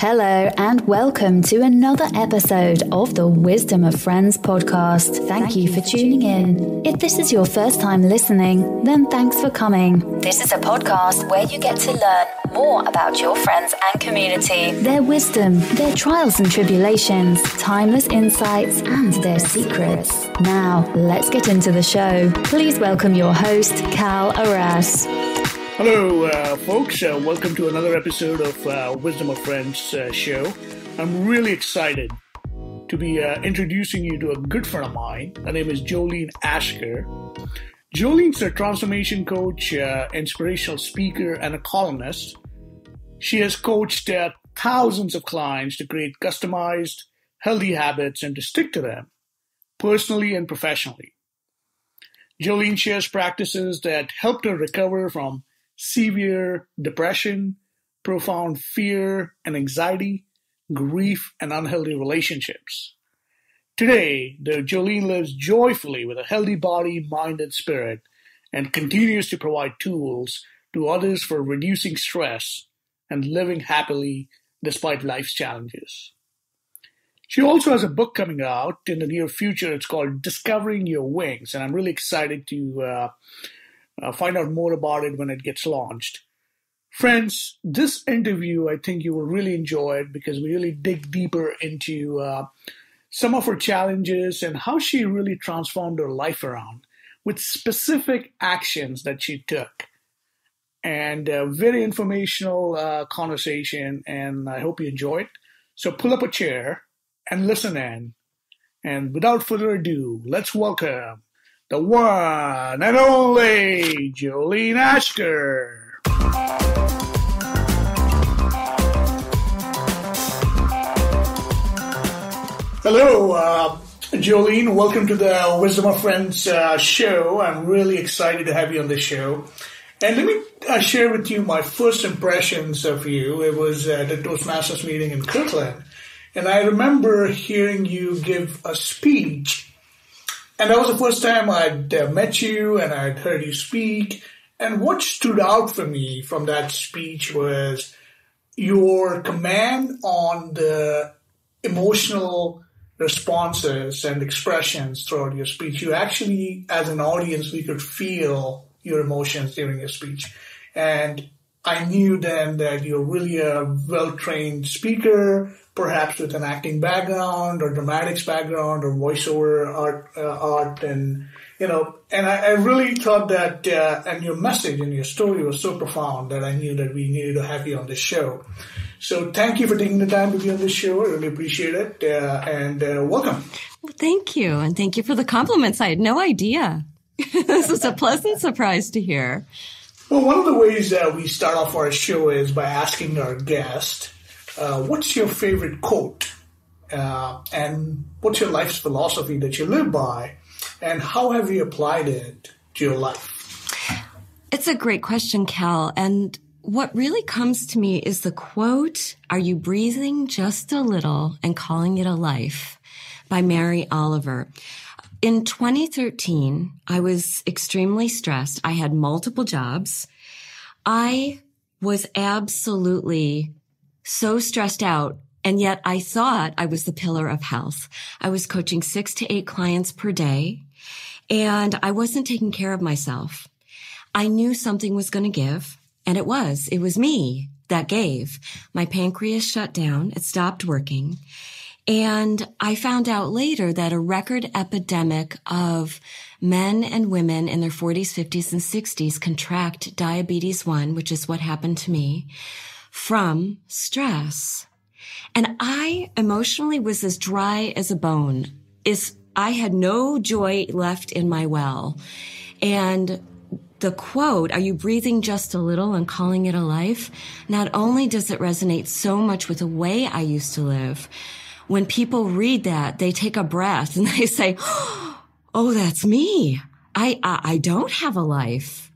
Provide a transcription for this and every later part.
Hello and welcome to another episode of the Wisdom of Friends podcast. Thank you for tuning in. If this is your first time listening, then thanks for coming. This is a podcast where you get to learn more about your friends and community, their wisdom, their trials and tribulations, timeless insights, and their secrets. Now, let's get into the show. Please welcome your host, Cal Arras. Hello, folks. Welcome to another episode of Wisdom of Friends show. I'm really excited to be introducing you to a good friend of mine. Her name is Joelene Ashker. Jolene's a transformation coach, inspirational speaker, and a columnist. She has coached thousands of clients to create customized, healthy habits and to stick to them, personally and professionally. Joelene shares practices that helped her recover from severe depression, profound fear and anxiety, grief, and unhealthy relationships. Today, Joelene lives joyfully with a healthy body, mind, and spirit, and continues to provide tools to others for reducing stress and living happily despite life's challenges. She also has a book coming out in the near future. It's called Discovering Your Wings, and I'm really excited to find out more about it when it gets launched. Friends, this interview, I think you will really enjoy it because we really dig deeper into some of her challenges and how she really transformed her life around with specific actions that she took. And a very informational conversation, and I hope you enjoy it. So pull up a chair and listen in. And without further ado, let's welcome the one and only Joelene Ashker. Hello, Joelene. Welcome to the Wisdom of Friends show. I'm really excited to have you on the show. And let me share with you my first impressions of you. It was at the Toastmasters meeting in Kirkland. And I remember hearing you give a speech. And that was the first time I'd met you and I'd heard you speak. And what stood out for me from that speech was your command on the emotional responses and expressions throughout your speech. You actually, as an audience, we could feel your emotions during your speech. And I knew then that you're really a well-trained speaker, perhaps with an acting background or dramatics background or voiceover art and, you know, and I really thought that, and your message and your story was so profound that I knew that we needed to have you on the show. So thank you for taking the time to be on the show. I really appreciate it. And welcome. Well, thank you. And thank you for the compliments. I had no idea. This was a pleasant surprise to hear. Well, one of the ways that we start off our show is by asking our guest, what's your favorite quote? And what's your life's philosophy that you live by? And how have you applied it to your life? It's a great question, Cal. And what really comes to me is the quote, "Are you breathing just a little and calling it a life?" by Mary Oliver. In 2013, I was extremely stressed. I had multiple jobs. I was absolutely so stressed out, and yet I thought I was the pillar of health. I was coaching 6 to 8 clients per day, and I wasn't taking care of myself. I knew something was going to give, and it was. It was me that gave. My pancreas shut down. It stopped working. And I found out later that a record epidemic of men and women in their 40s, 50s, and 60s contract diabetes 1, which is what happened to me, from stress. And I emotionally was as dry as a bone. I had no joy left in my well. And the quote, "Are you breathing just a little and calling it a life?" Not only does it resonate so much with the way I used to live, when people read that, they take a breath and they say, "Oh, that's me. I don't have a life."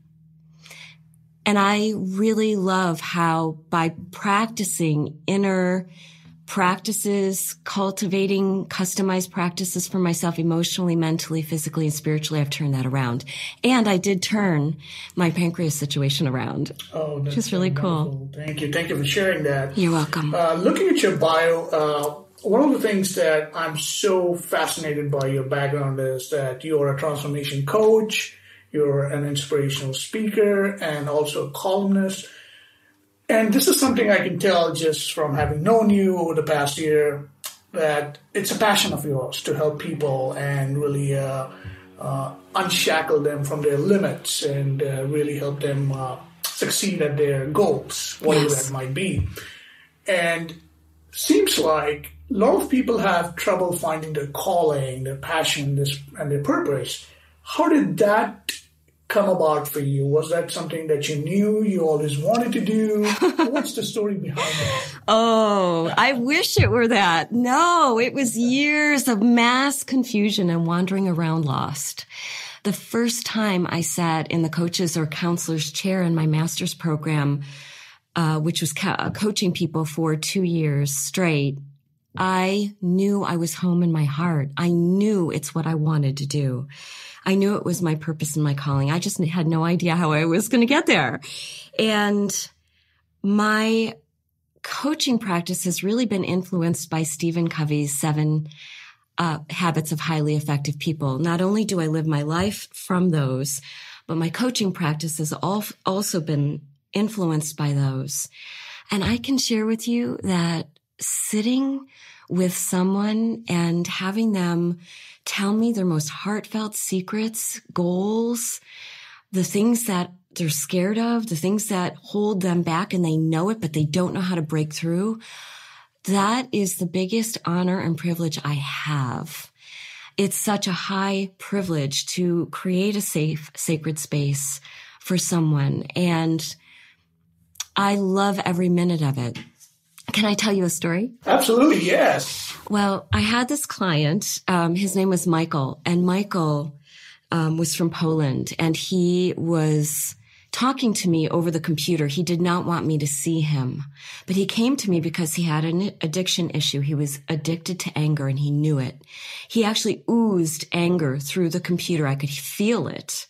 And I really love how by practicing inner practices, cultivating customized practices for myself emotionally, mentally, physically, and spiritually. I've turned that around. And I did turn my pancreas situation around. Oh, that's which is really cool. Thank you. Thank you for sharing that. You're welcome. Looking at your bio, one of the things that I'm so fascinated by your background is that you're a transformation coach, you're an inspirational speaker, and also a columnist. And this is something I can tell just from having known you over the past year, that it's a passion of yours to help people and really unshackle them from their limits and really help them succeed at their goals, whatever that might be. And seems like a lot of people have trouble finding their calling, their passion, and their purpose. How did that come about for you? Was that something that you knew you always wanted to do? What's the story behind that? Oh, I wish it were that. No, it was years of mass confusion and wandering around lost. The first time I sat in the coaches or counselor's chair in my master's program, which was coaching people for 2 years straight, I knew I was home in my heart. I knew it's what I wanted to do. I knew it was my purpose and my calling. I just had no idea how I was going to get there. And my coaching practice has really been influenced by Stephen Covey's 7 Habits of Highly Effective People. Not only do I live my life from those, but my coaching practice has also been influenced by those. And I can share with you that sitting with someone and having them tell me their most heartfelt secrets, goals, the things that they're scared of, the things that hold them back and they know it, but they don't know how to break through. That is the biggest honor and privilege I have. It's such a high privilege to create a safe, sacred space for someone. And I love every minute of it. Can I tell you a story? Absolutely, yes. Well, I had this client, his name was Michael, and Michael was from Poland, and he was talking to me over the computer. He did not want me to see him, but he came to me because he had an addiction issue. He was addicted to anger, and he knew it. He actually oozed anger through the computer. I could feel it.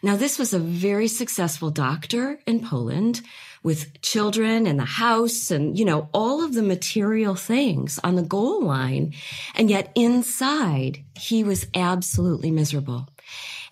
Now, this was a very successful doctor in Poland with children and the house and, all of the material things on the goal line. And yet inside, he was absolutely miserable.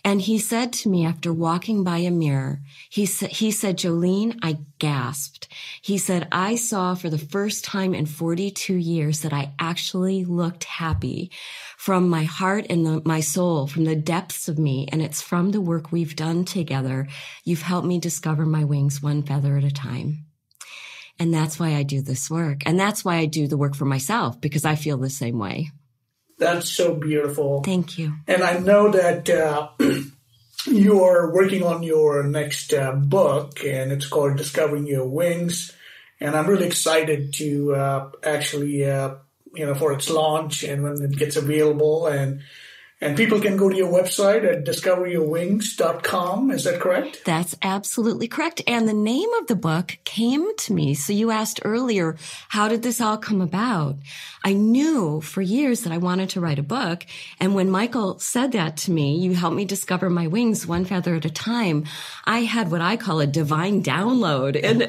And he said to me after walking by a mirror, he said, Joelene, I gasped. He said, I saw for the first time in 42 years that I actually looked happy from my heart and my soul, from the depths of me. And it's from the work we've done together. You've helped me discover my wings one feather at a time. And that's why I do this work. And that's why I do the work for myself, because I feel the same way. That's so beautiful. Thank you. And I know that you are working on your next book, and it's called Discovering Your Wings. And I'm really excited to actually, for its launch and when it gets available. And people can go to your website at discoveryourwings.com. Is that correct? That's absolutely correct. And the name of the book came to me. So you asked earlier, how did this all come about? I knew for years that I wanted to write a book. And when Michael said that to me, you helped me discover my wings one feather at a time, I had what I call a divine download. And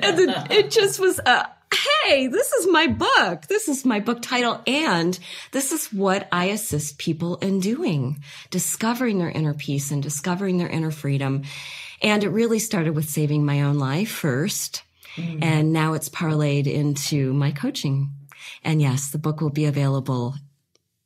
it just was hey, this is my book. This is my book title. And this is what I assist people in doing, discovering their inner peace and discovering their inner freedom. And it really started with saving my own life first. Mm-hmm. And now it's parlayed into my coaching. And yes, the book will be available.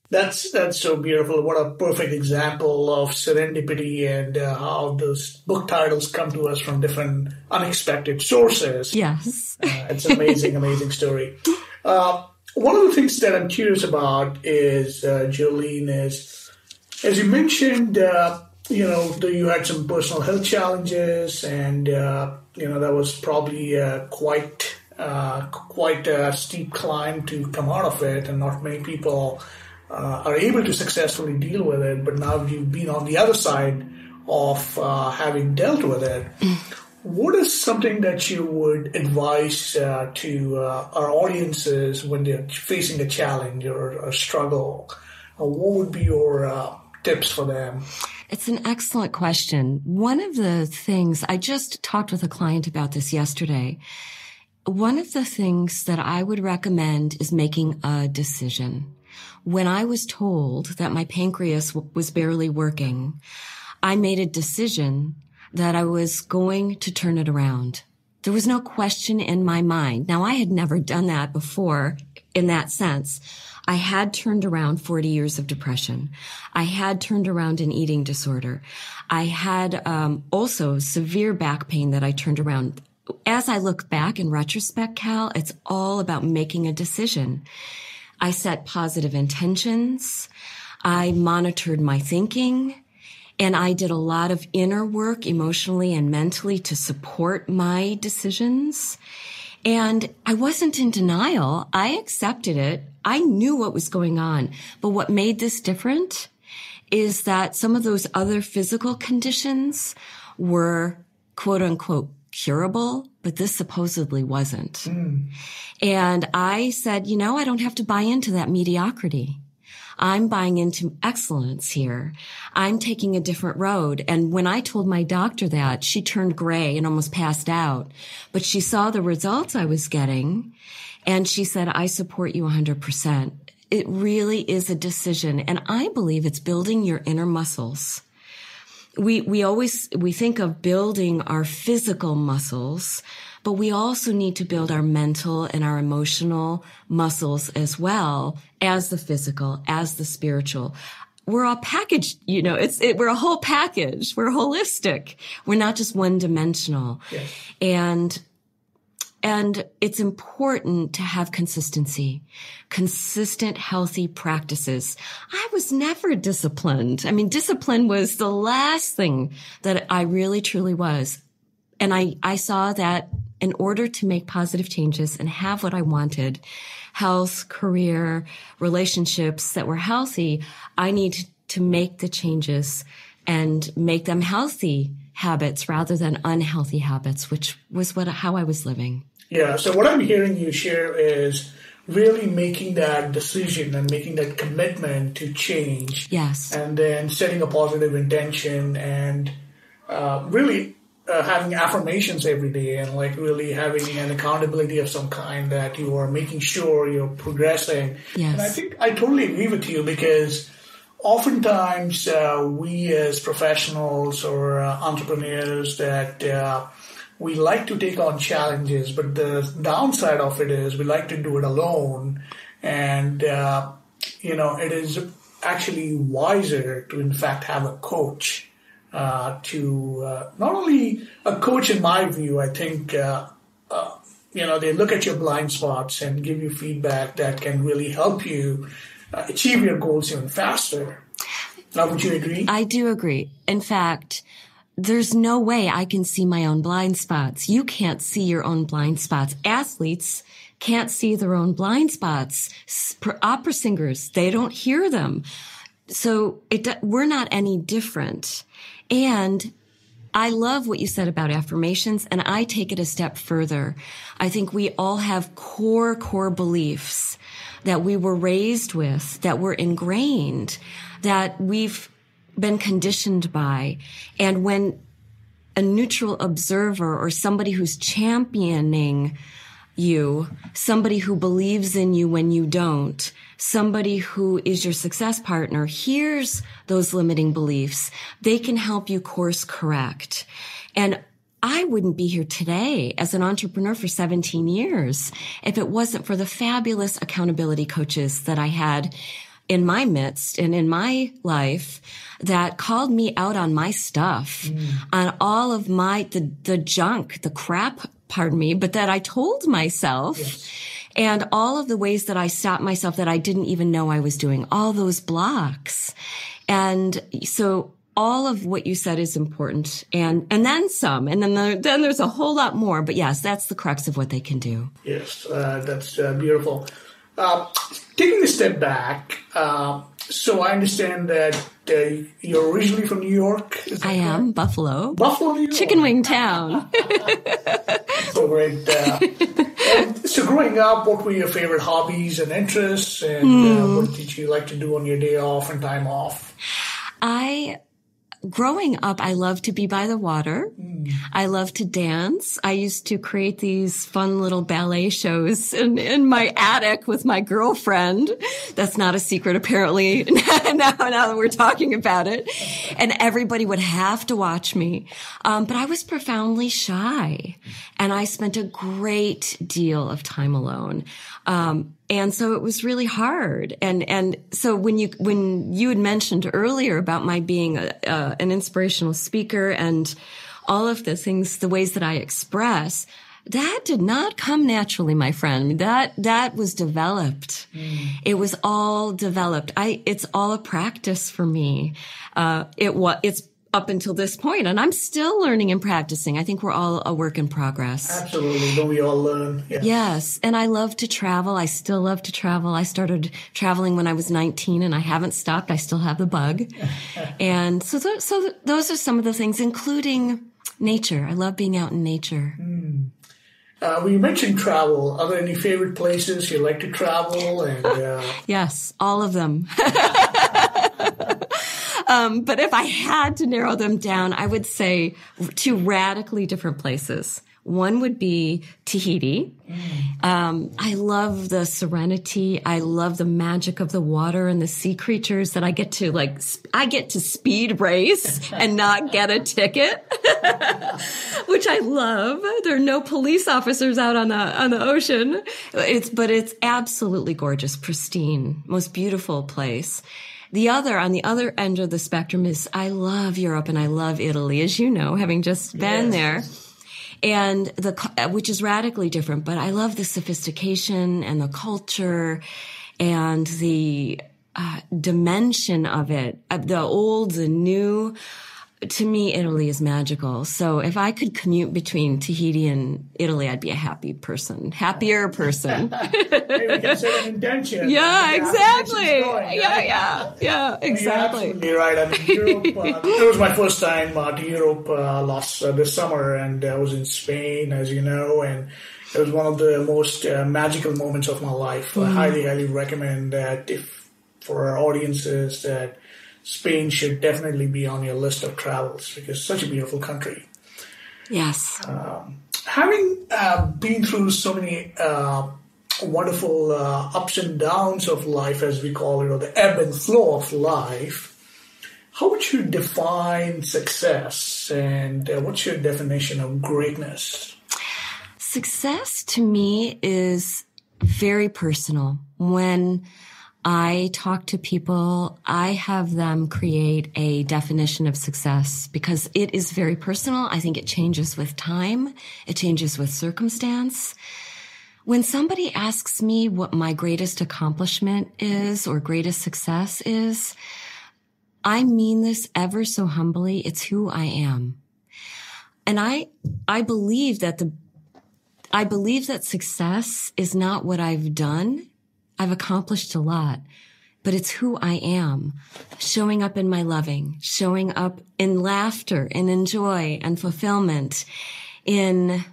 That's so beautiful. What a perfect example of serendipity and how those book titles come to us from different unexpected sources. Yes. It's an amazing, amazing story. One of the things that I'm curious about is, Joelene, is, as you mentioned, you had some personal health challenges and, that was probably quite a steep climb to come out of it, and not many people are able to successfully deal with it, but now you've been on the other side of having dealt with it. what is something that you would advise to our audiences when they're facing a challenge or a struggle? What would be your tips for them? It's an excellent question. One of the things, I just talked with a client about this yesterday. One of the things that I would recommend is making a decision. When I was told that my pancreas was barely working, I made a decision that I was going to turn it around. There was no question in my mind. Now, I had never done that before in that sense. I had turned around 40 years of depression. I had turned around an eating disorder. I had also severe back pain that I turned around. As I look back in retrospect, Cal, it's all about making a decision. I set positive intentions. I monitored my thinking. And I did a lot of inner work emotionally and mentally to support my decisions. And I wasn't in denial. I accepted it. I knew what was going on. But what made this different is that some of those other physical conditions were, quote unquote, curable, but this supposedly wasn't. And I said, I don't have to buy into that mediocrity. I'm buying into excellence here. I'm taking a different road. And when I told my doctor that, she turned gray and almost passed out. But she saw the results I was getting, and she said, I support you 100%. It really is a decision. And I believe it's building your inner muscles. We think of building our physical muscles, but we also need to build our mental and our emotional muscles as well as the physical, as the spiritual. We're all packaged, we're a whole package. We're holistic. We're not just one dimensional. Yes. And it's important to have consistent, healthy practices. I was never disciplined. Discipline was the last thing that I really, truly was. And I saw that in order to make positive changes and have what I wanted, health, career, relationships that were healthy, I needed to make the changes and make them healthy habits rather than unhealthy habits, which was how I was living. Yeah. So what I'm hearing you share is really making that decision and making that commitment to change. Yes. And then setting a positive intention and really having affirmations every day and really having an accountability of some kind that you are making sure you're progressing. Yes. And I think I totally agree with you because oftentimes we as professionals or entrepreneurs that we like to take on challenges, but the downside of it is we like to do it alone. And, it is actually wiser to, in fact, have a coach to not only a coach, in my view, I think, they look at your blind spots and give you feedback that can really help you achieve your goals even faster. Now, would you agree? I do agree. In fact, there's no way I can see my own blind spots. You can't see your own blind spots. Athletes can't see their own blind spots. Opera singers, they don't hear them. So we're not any different. And I love what you said about affirmations, and I take it a step further. I think we all have core beliefs that we were raised with, that were ingrained, that we've been conditioned by. And when a neutral observer or somebody who's championing you, somebody who believes in you when you don't, somebody who is your success partner hears those limiting beliefs, they can help you course correct. And I wouldn't be here today as an entrepreneur for 17 years if it wasn't for the fabulous accountability coaches that I had in my midst and in my life that called me out on my stuff, on all of the junk, the crap, pardon me, but that I told myself. Yes. And all of the ways that I stopped myself that I didn't even know I was doing, all those blocks. And so all of what you said is important, and then some, and then there's a whole lot more. But yes, that's the crux of what they can do. Yes, that's beautiful. Taking a step back, So I understand that you're originally from New York. I am. Buffalo. Buffalo, New York. Chicken Wing Town. So great. And so growing up, what were your favorite hobbies and interests? And what did you like to do on your day off and time off? Growing up, I loved to be by the water. I loved to dance. I used to create these fun little ballet shows in my attic with my girlfriend. That's not a secret, apparently, now that we're talking about it. And everybody would have to watch me. But I was profoundly shy. And I spent a great deal of time alone. And so it was really hard. And so when you had mentioned earlier about my being an inspirational speaker and all of the things, the ways that I express, that did not come naturally, my friend. That was developed. It was all developed. It's all a practice for me. It's up until this point, and I'm still learning and practicing. I think we're all a work in progress. Absolutely. Don't we all learn? Yeah. Yes. And I love to travel. I still love to travel. I started traveling when I was 19 and I haven't stopped. I still have the bug. And so those are some of the things, including nature. I love being out in nature. When you mentioned travel, are there any favorite places you like to travel? And Yes, all of them. But if I had to narrow them down, I would say two radically different places. One would be Tahiti. I love the serenity. I love the magic of the water and the sea creatures that I get to speed race and not get a ticket, which I love. There are no police officers out on the ocean. But it's absolutely gorgeous, pristine, most beautiful place. On the other end of the spectrum I love Europe and I love Italy, as you know, having just been there. And which is radically different, but I love the sophistication and the culture and the dimension of it, the old, the new. To me, Italy is magical. So if I could commute between Tahiti and Italy, I'd be a happier person. Maybe we can set an intention. Yeah, exactly. Going, Yeah, exactly. You're absolutely right. I mean, Europe, it was my first time to Europe this summer, and I was in Spain, as you know, and it was one of the most magical moments of my life. I highly, highly recommend that for our audiences that Spain should definitely be on your list of travels because it's such a beautiful country. Yes. Having been through so many wonderful ups and downs of life, as we call it, or the ebb and flow of life, how would you define success and what's your definition of greatness? Success to me is very personal. When I talk to people, I have them create a definition of success because it is very personal. I think it changes with time. It changes with circumstance. When somebody asks me what my greatest accomplishment is or greatest success is, I mean this ever so humbly. It's who I am. And I believe that success is not what I've done. I've accomplished a lot, but it's who I am, showing up in my loving, showing up in laughter and in joy and fulfillment, in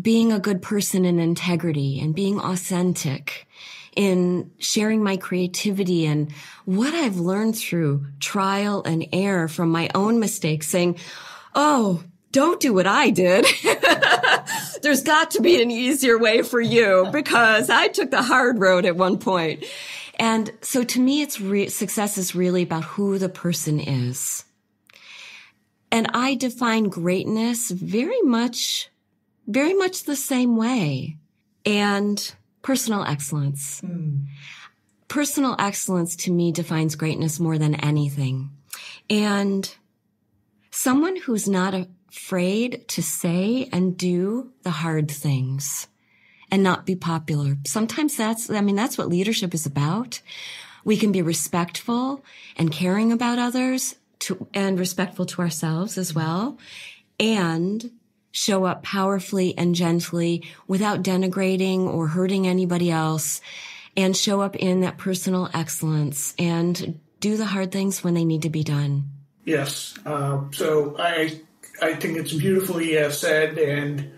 being a good person in integrity and being authentic, in sharing my creativity and what I've learned through trial and error from my own mistakes, saying, oh, don't do what I did. There's got to be an easier way for you because I took the hard road at one point. And so to me, success is really about who the person is. And I define greatness very much the same way. And personal excellence. Personal excellence to me defines greatness more than anything. And someone who's not afraid to say and do the hard things and not be popular. Sometimes that's what leadership is about. We can be respectful and caring about others and respectful to ourselves as well, and show up powerfully and gently without denigrating or hurting anybody else, and show up in that personal excellence and do the hard things when they need to be done. Yes. So I think it's beautifully said. And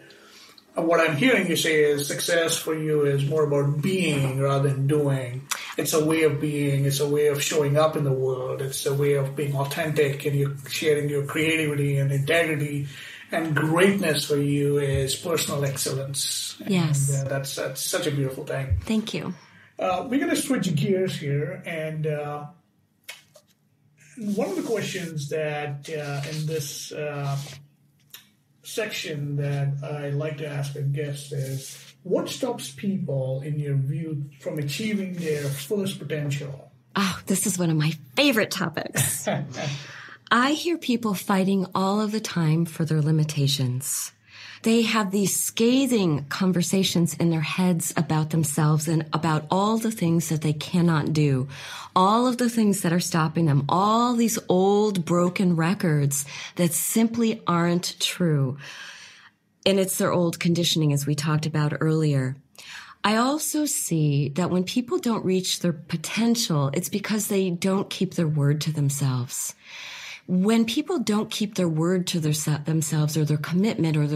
what I'm hearing you say is success for you is more about being rather than doing. It's a way of being. It's a way of showing up in the world. It's a way of being authentic, and you're sharing your creativity and integrity. And greatness for you is personal excellence. Yes. And that's such a beautiful thing. Thank you. We're going to switch gears here. And one of the questions that in this section that I like to ask a guest is, what stops people, in your view, from achieving their fullest potential? Oh, this is one of my favorite topics. I hear people fighting all of the time for their limitations. They have these scathing conversations in their heads about themselves and about all the things that they cannot do, all of the things that are stopping them, all these old broken records that simply aren't true. And it's their old conditioning, as we talked about earlier. I also see that when people don't reach their potential, it's because they don't keep their word to themselves. When people don't keep their word to themselves, or their commitment, or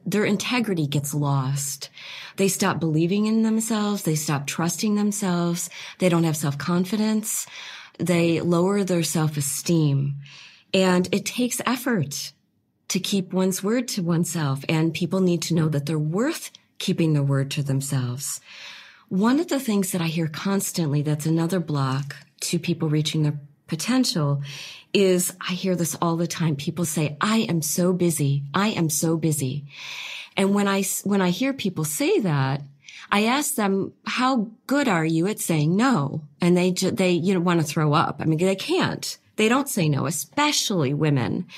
their integrity gets lost, they stop believing in themselves. They stop trusting themselves. They don't have self-confidence. They lower their self-esteem. And it takes effort to keep one's word to oneself. And people need to know that they're worth keeping their word to themselves. One of the things that I hear constantly that's another block to people reaching their potential is, I hear this all the time. People say, I am so busy. I am so busy. And when I hear people say that, I ask them, how good are you at saying no? And they want to throw up. I mean, they can't. They don't say no, especially women.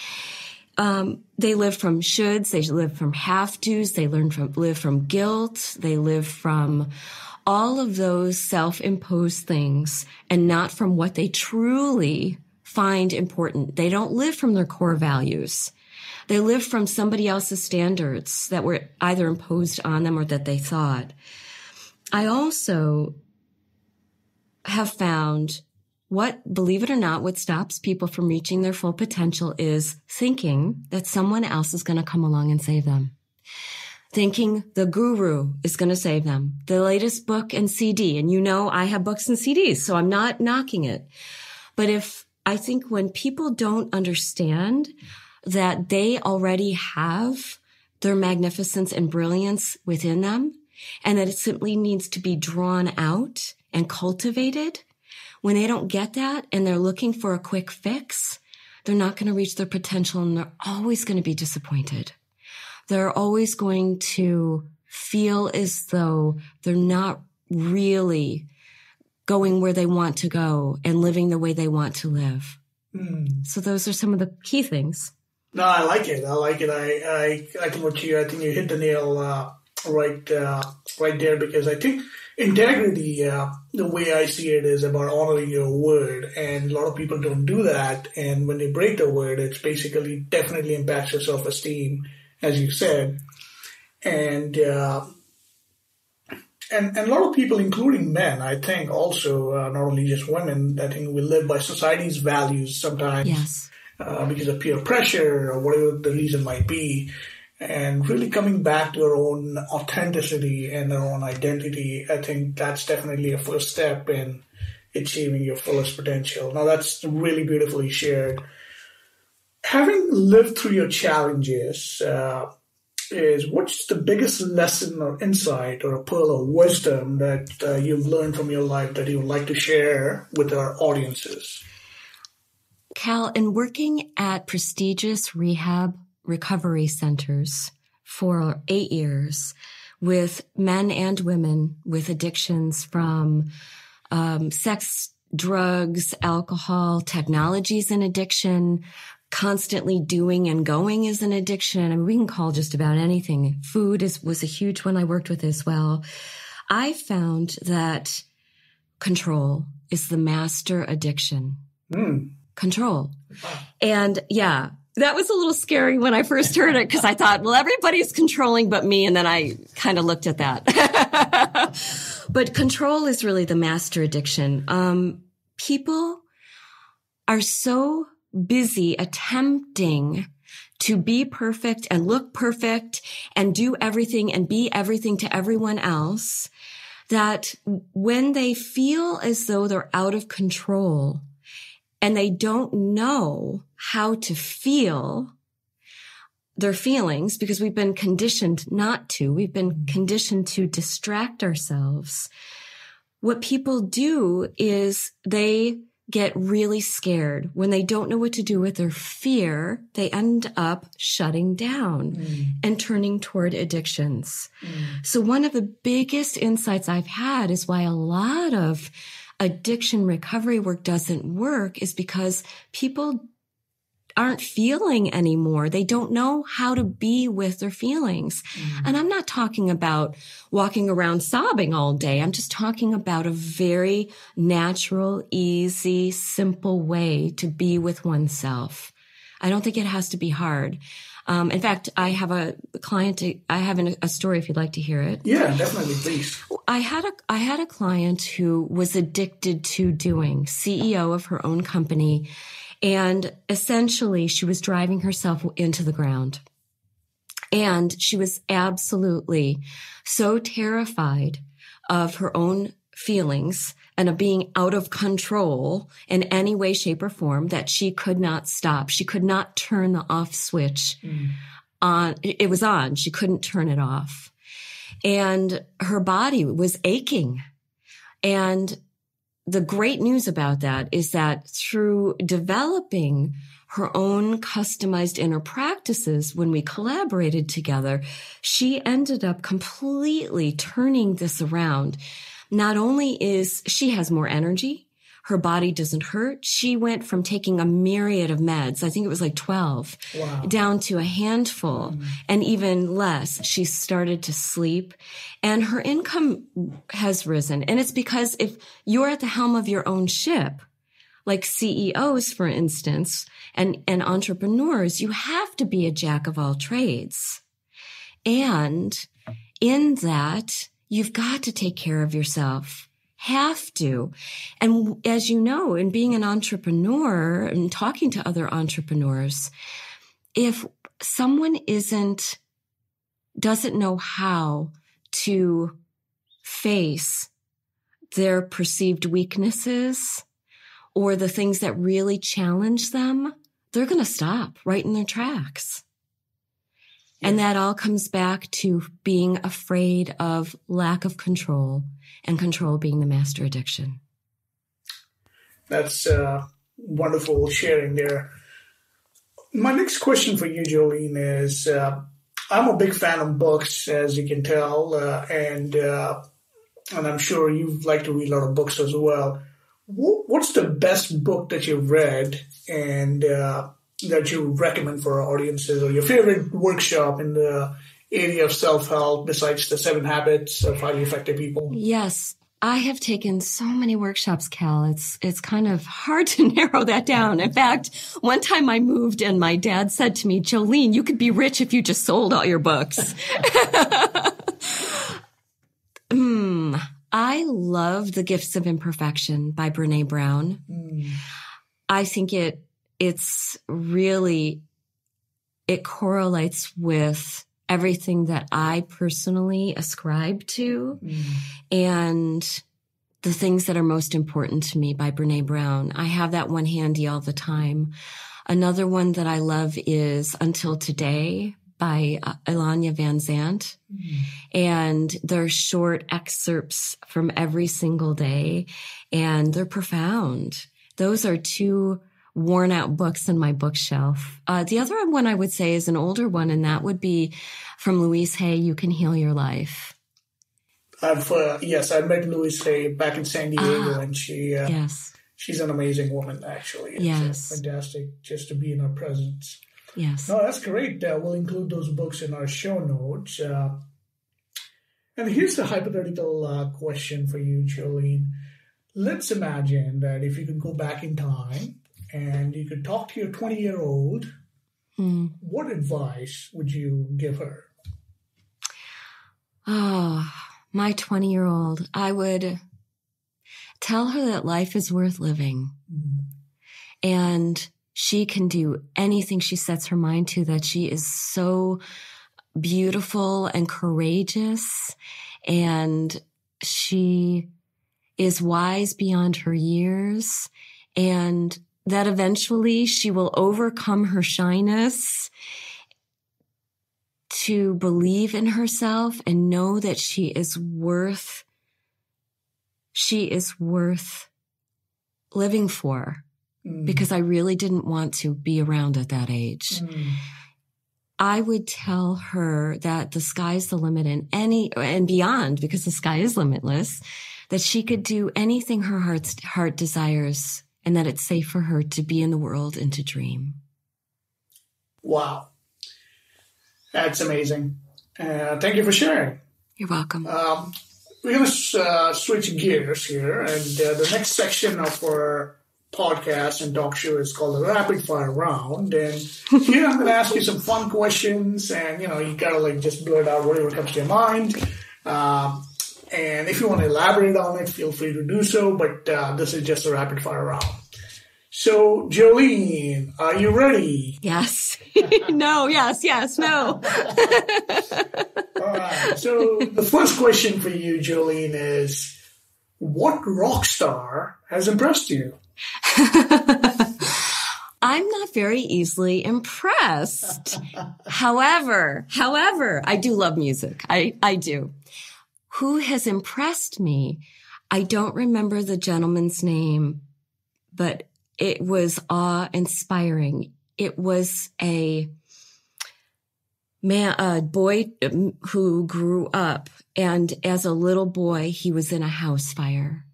They live from shoulds. They live from have-tos. They live from guilt. They live from all of those self-imposed things, and not from what they truly find important. They don't live from their core values. They live from somebody else's standards that were either imposed on them or that they thought. I also have found believe it or not, what stops people from reaching their full potential is thinking that someone else is going to come along and save them. Thinking the guru is going to save them. The latest book and CD. And I have books and CDs, so I'm not knocking it. But I think when people don't understand that they already have their magnificence and brilliance within them, and that it simply needs to be drawn out and cultivated, when they don't get that and they're looking for a quick fix, they're not going to reach their potential, and they're always going to be disappointed. They're always going to feel as though they're not really going where they want to go and living the way they want to live. So those are some of the key things. No, I like it. I think I think you hit the nail right there, because I think integrity, the way I see it, is about honoring your word, and a lot of people don't do that. And when they break their word, it's basically definitely impacts your self-esteem, as you said. And a lot of people, including men, I think also, not only just women, I think we live by society's values sometimes. Yes. Because of peer pressure or whatever the reason might be. And really coming back to our own authenticity and our own identity, I think that's definitely a first step in achieving your fullest potential. Now, that's really beautifully shared. Having lived through your challenges, what's the biggest lesson or insight or a pearl of wisdom that you've learned from your life that you would like to share with our audiences? Cal, in working at prestigious rehab recovery centers for 8 years with men and women with addictions from sex, drugs, alcohol, technologies and addiction, constantly doing and going is an addiction. I mean, we can call just about anything. Food was a huge one I worked with as well. I found that control is the master addiction. Control. And yeah, that was a little scary when I first heard it, because I thought, well, everybody's controlling but me. And then I kind of looked at that. But control is really the master addiction. People are so busy attempting to be perfect and look perfect and do everything and be everything to everyone else that when they feel as though they're out of control and they don't know how to feel their feelings, because we've been conditioned not to, we've been conditioned to distract ourselves. What people do is they get really scared. When they don't know what to do with their fear, they end up shutting down and turning toward addictions. So one of the biggest insights I've had is why a lot of addiction recovery work doesn't work is because people aren't feeling anymore. They don't know how to be with their feelings. And I'm not talking about walking around sobbing all day. I'm just talking about a very natural, easy, simple way to be with oneself. I don't think it has to be hard. In fact, I have a client, I have a story if you'd like to hear it. Yeah, definitely, please. I had a client who was addicted to doing, CEO of her own company. And essentially, she was driving herself into the ground. And she was absolutely so terrified of her own feelings and of being out of control in any way, shape, or form that she could not stop. She could not turn the off switch on. It was on. She couldn't turn it off. And her body was aching. And the great news about that is that through developing her own customized inner practices, when we collaborated together, she ended up completely turning this around. Not only is she has more energy, her body doesn't hurt. She went from taking a myriad of meds, I think it was like 12, down to a handful and even less. She started to sleep and her income has risen. And it's because if you're at the helm of your own ship, like CEOs, for instance, and entrepreneurs, you have to be a jack of all trades. And in that, you've got to take care of yourself. Have to. And as you know, in being an entrepreneur and talking to other entrepreneurs, if someone doesn't know how to face their perceived weaknesses or the things that really challenge them, they're going to stop right in their tracks. And that all comes back to being afraid of lack of control, and control being the master addiction. That's wonderful sharing there. My next question for you, Joelene, is I'm a big fan of books, as you can tell, and I'm sure you like to read a lot of books as well. What's the best book that you've read and that you recommend for our audiences, or your favorite workshop in the area of self-help besides the 7 Habits of Highly Effective People? Yes. I have taken so many workshops, Cal. It's kind of hard to narrow that down. In fact, one time I moved and my dad said to me, Joelene, you could be rich if you just sold all your books. I love The Gifts of Imperfection by Brené Brown. I think it's really, it correlates with everything that I personally ascribe to and the things that are most important to me by Brené Brown. I have that one handy all the time. Another one that I love is Until Today by Elanya Van Zandt. And they're short excerpts from every single day, and they're profound. Those are 2 worn out books in my bookshelf. The other one I would say is an older one, and that would be from Louise Hay, You Can Heal Your Life. Yes, I met Louise Hay back in San Diego, and she's an amazing woman, actually. It's fantastic just to be in her presence. Yes. No, that's great. We'll include those books in our show notes. And here's a hypothetical question for you, Joelene. Let's imagine that if you could go back in time and you could talk to your 20-year-old, what advice would you give her? Oh, my 20-year-old, I would tell her that life is worth living. And she can do anything she sets her mind to, that she is so beautiful and courageous, and she is wise beyond her years, and that eventually she will overcome her shyness to believe in herself and know that she is worth living for. Because I really didn't want to be around at that age. I would tell her that the sky's the limit and beyond, because the sky is limitless, that she could do anything her heart desires, and that it's safe for her to be in the world and to dream. Wow. That's amazing. Thank you for sharing. You're welcome. We're going to switch gears here, and the next section of our podcast and talk show is called the Rapid Fire Round. And here I'm going to ask you some fun questions, and, you got to just blurt out whatever comes to your mind. And if you want to elaborate on it, feel free to do so, but this is just a rapid fire round. So, Joelene, are you ready? Yes. No, yes, no. All right. So the first question for you, Joelene, is what rock star has impressed you? I'm not very easily impressed. However, I do love music. I do. Who has impressed me? I don't remember the gentleman's name, but it was awe-inspiring. It was a boy who grew up, and as a little boy, he was in a house fire,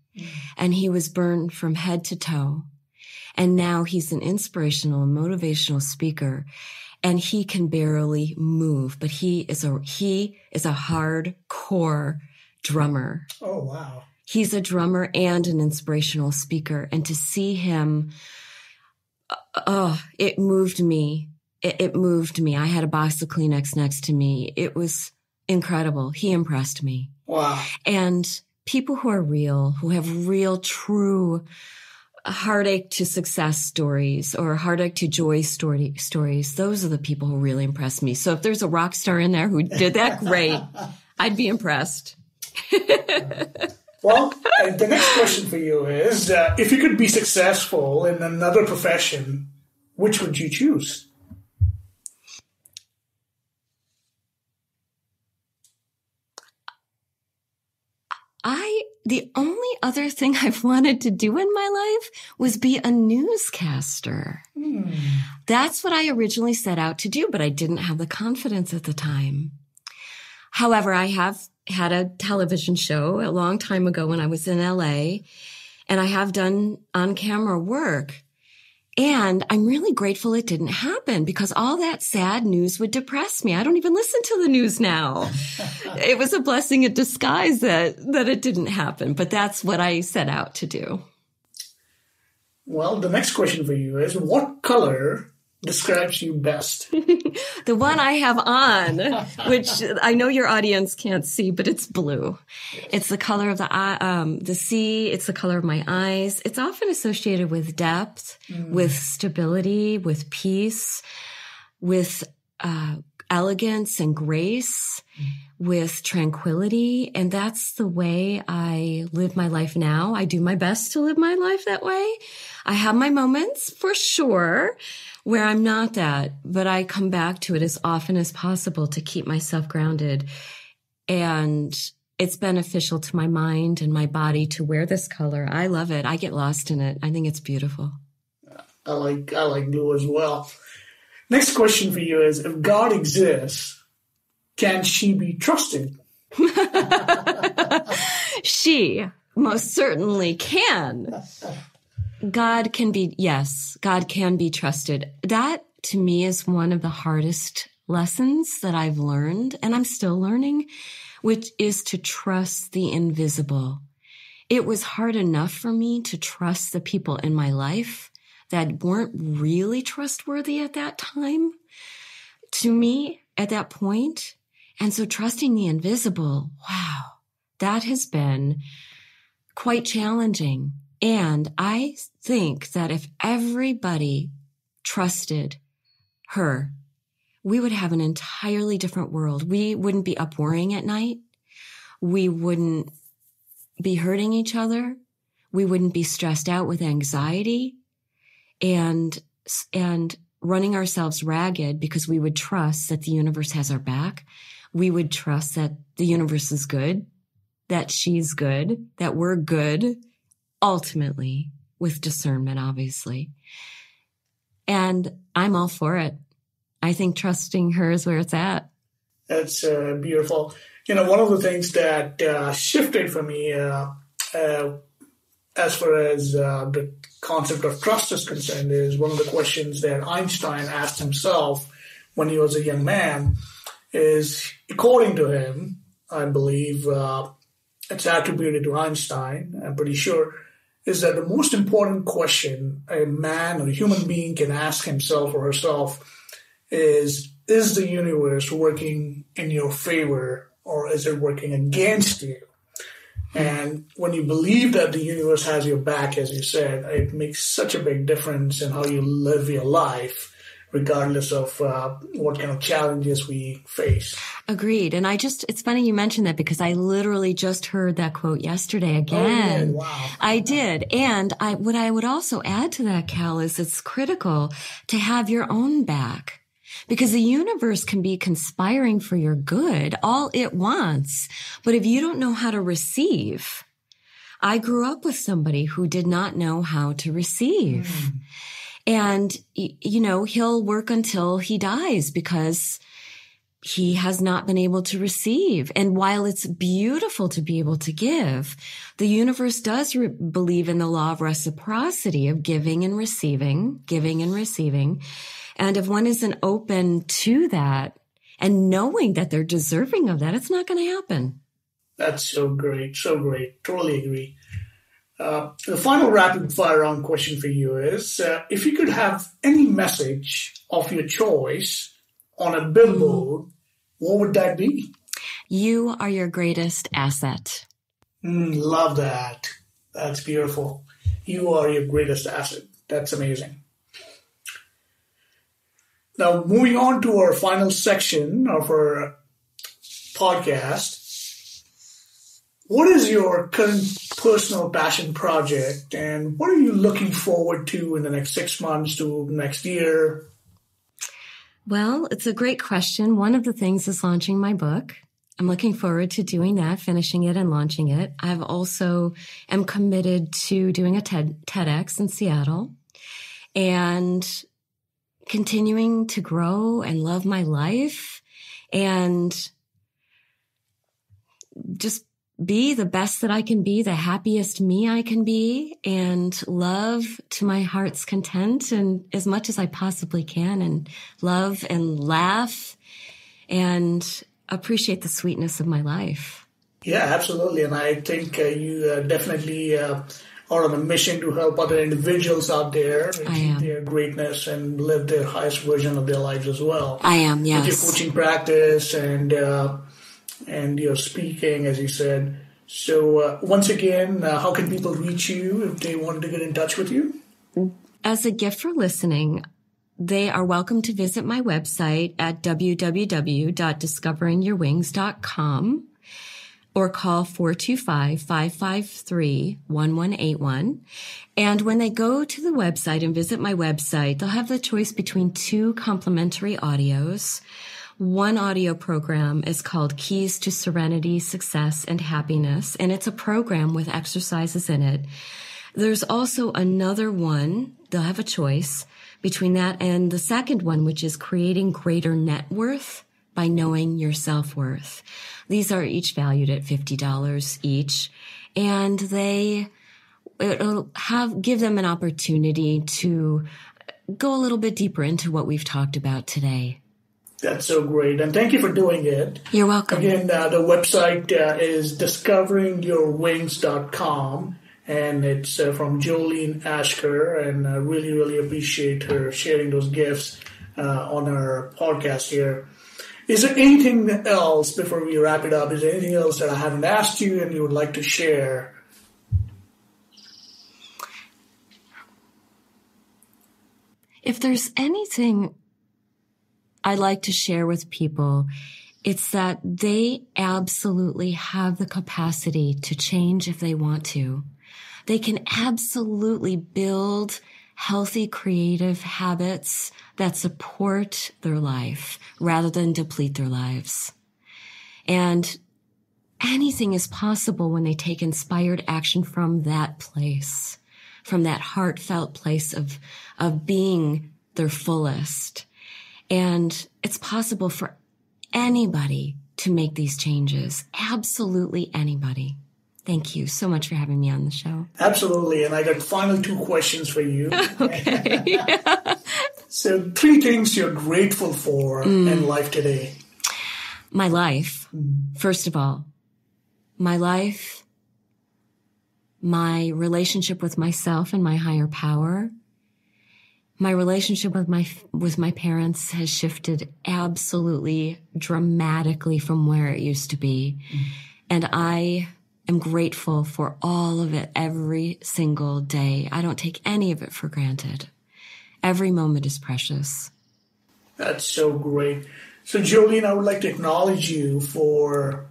and he was burned from head to toe. And now he's an inspirational and motivational speaker, and he can barely move, but he is a hardcore drummer. Oh, wow. He's a drummer and an inspirational speaker. And to see him, it moved me. It moved me. I had a box of Kleenex next to me. It was incredible. He impressed me. Wow. And people who are real, who have real, true heartache to success stories or heartache to joy stories, those are the people who really impress me. So if there's a rock star in there who did that, great. I'd be impressed. Well, the next question for you is, if you could be successful in another profession, which would you choose? The only other thing I've wanted to do in my life was be a newscaster. That's what I originally set out to do, but I didn't have the confidence at the time. However, I have had a television show a long time ago when I was in LA, and I have done on-camera work. And I'm really grateful it didn't happen, because all that sad news would depress me. I don't even listen to the news now. It was a blessing in disguise that it didn't happen, but that's what I set out to do. Well, the next question for you is, what color describes you best? The one I have on, which I know your audience can't see, but it's blue. It's the color of the sea. It's the color of my eyes. It's often associated with depth, with stability, with peace, with elegance and grace, with tranquility. And that's the way I live my life now. I do my best to live my life that way. I have my moments, for sure, where I'm not that, but I come back to it as often as possible to keep myself grounded. And it's beneficial to my mind and my body to wear this color. I love it. I get lost in it. I think it's beautiful. I like blue as well. Next question for you is, if God exists, can she be trusted? She most certainly can. God can be trusted. That, to me, is one of the hardest lessons that I've learned, and I'm still learning, which is to trust the invisible. It was hard enough for me to trust the people in my life that weren't really trustworthy at that time, to me, at that point. And so trusting the invisible, wow, that has been quite challenging. And I think that if everybody trusted her, we would have an entirely different world. We wouldn't be up worrying at night. We wouldn't be hurting each other. We wouldn't be stressed out with anxiety and running ourselves ragged because we would trust that the universe has our back. We would trust that the universe is good, that she's good, that we're good, ultimately, with discernment, obviously. And I'm all for it. I think trusting her is where it's at. That's beautiful. One of the things that shifted for me as far as the concept of trust is concerned is one of the questions that Einstein asked himself when he was a young man is, according to him, I believe it's attributed to Einstein, I'm pretty sure, is that the most important question a man or a human being can ask himself or herself is the universe working in your favor or is it working against you? And when you believe that the universe has your back, as you said, it makes such a big difference in how you live your life, regardless of what kind of challenges we face. Agreed. And it's funny you mentioned that because I literally just heard that quote yesterday again. Oh, wow. I did. And what I would also add to that, Cal, is it's critical to have your own back. Because the universe can be conspiring for your good all it wants. But if you don't know how to receive, I grew up with somebody who did not know how to receive. And, he'll work until he dies because he has not been able to receive. And while it's beautiful to be able to give, the universe does believe in the law of reciprocity of giving and receiving. And if one isn't open to that and knowing that they're deserving of that, it's not going to happen. That's so great. So great. Totally agree. The final rapid fire round question for you is, if you could have any message of your choice on a billboard, what would that be? You are your greatest asset. Love that. That's beautiful. You are your greatest asset. That's amazing. Now, moving on to our final section of our podcast, what is your current personal passion project and what are you looking forward to in the next 6 months to next year? Well, it's a great question. One of the things is launching my book. I'm looking forward to doing that, finishing it and launching it. I've also am committed to doing a TEDx in Seattle and continuing to grow and love my life and just be the best that I can be, the happiest me I can be, and love to my heart's content and as much as I possibly can, and love and laugh and appreciate the sweetness of my life. Yeah, absolutely. And I think you definitely are on a mission to help other individuals out there achieve their greatness and live their highest version of their lives as well. I am, yes. With your coaching practice and your speaking, as you said. So once again, how can people reach you if they wanted to get in touch with you? As a gift for listening, they are welcome to visit my website at www.discoveringyourwings.com or call 425-553-1181. And when they go to the website and visit my website, they'll have the choice between 2 complimentary audios. One audio program is called Keys to Serenity, Success, and Happiness, and it's a program with exercises in it. There's also another one, they'll have a choice between that and the second one, which is Creating Greater Net Worth by Knowing Your Self-Worth. These are each valued at $50 each, and it'll give them an opportunity to go a little bit deeper into what we've talked about today. That's so great. And thank you for doing it. You're welcome. Again, the website is discoveringyourwings.com. And it's from Joelene Ashker. And I really, really appreciate her sharing those gifts on our podcast here. Is there anything else, before we wrap it up, is there anything else that I haven't asked you and you would like to share? If there's anything I like to share with people, it's that they absolutely have the capacity to change if they want to. They can absolutely build healthy, creative habits that support their life rather than deplete their lives. And anything is possible when they take inspired action from that place, from that heartfelt place of being their fullest. And it's possible for anybody to make these changes. Absolutely anybody. Thank you so much for having me on the show. Absolutely. And I got final 2 questions for you. Okay. So 3 things you're grateful for in life today. My life, first of all. My life, my relationship with myself and my higher power. My relationship with my parents has shifted absolutely dramatically from where it used to be. And I am grateful for all of it every single day. I don't take any of it for granted. Every moment is precious. That's so great. So, Joelene, I would like to acknowledge you for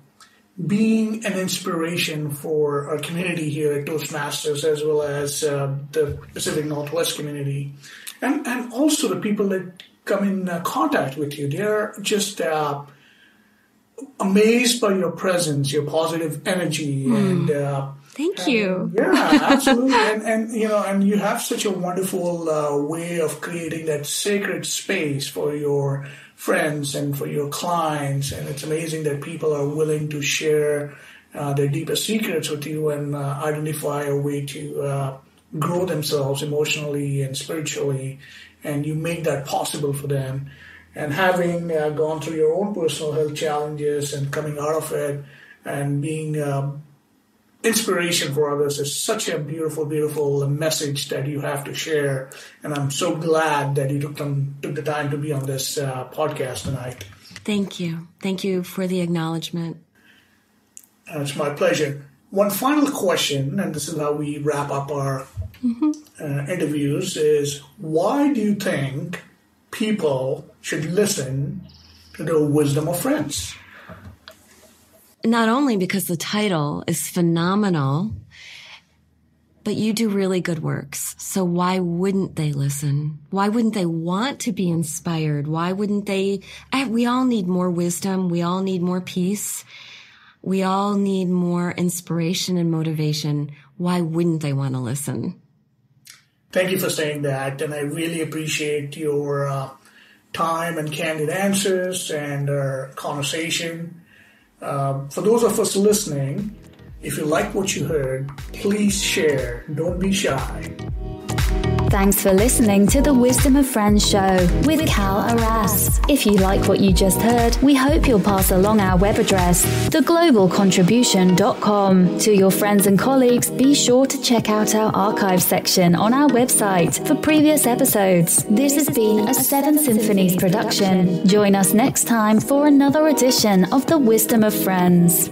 being an inspiration for our community here at Toastmasters, as well as the Pacific Northwest community, and also the people that come in contact with you. They're just amazed by your presence, your positive energy, and thank you. Yeah, absolutely. and you have such a wonderful way of creating that sacred space for your friends and for your clients, and it's amazing that people are willing to share their deepest secrets with you and identify a way to grow themselves emotionally and spiritually, and you make that possible for them. And having gone through your own personal health challenges and coming out of it and being inspiration for others is such a beautiful, beautiful message that you have to share. And I'm so glad that you took the time to be on this podcast tonight. Thank you. Thank you for the acknowledgement. It's my pleasure. One final question, and this is how we wrap up our interviews, is why do you think people should listen to the wisdom of friends? Not only because the title is phenomenal, but you do really good works. So why wouldn't they listen? Why wouldn't they want to be inspired? Why wouldn't they? We all need more wisdom. We all need more peace. We all need more inspiration and motivation. Why wouldn't they want to listen? Thank you for saying that. And I really appreciate your time and candid answers and our conversation. For those of us listening, if you like what you heard, please share. Don't be shy. Thanks for listening to the Wisdom of Friends show with Cal Arras. If you like what you just heard, we hope you'll pass along our web address, theglobalcontribution.com. To your friends and colleagues, be sure to check out our archive section on our website for previous episodes. This has been a Seven Symphonies production. Join us next time for another edition of the Wisdom of Friends.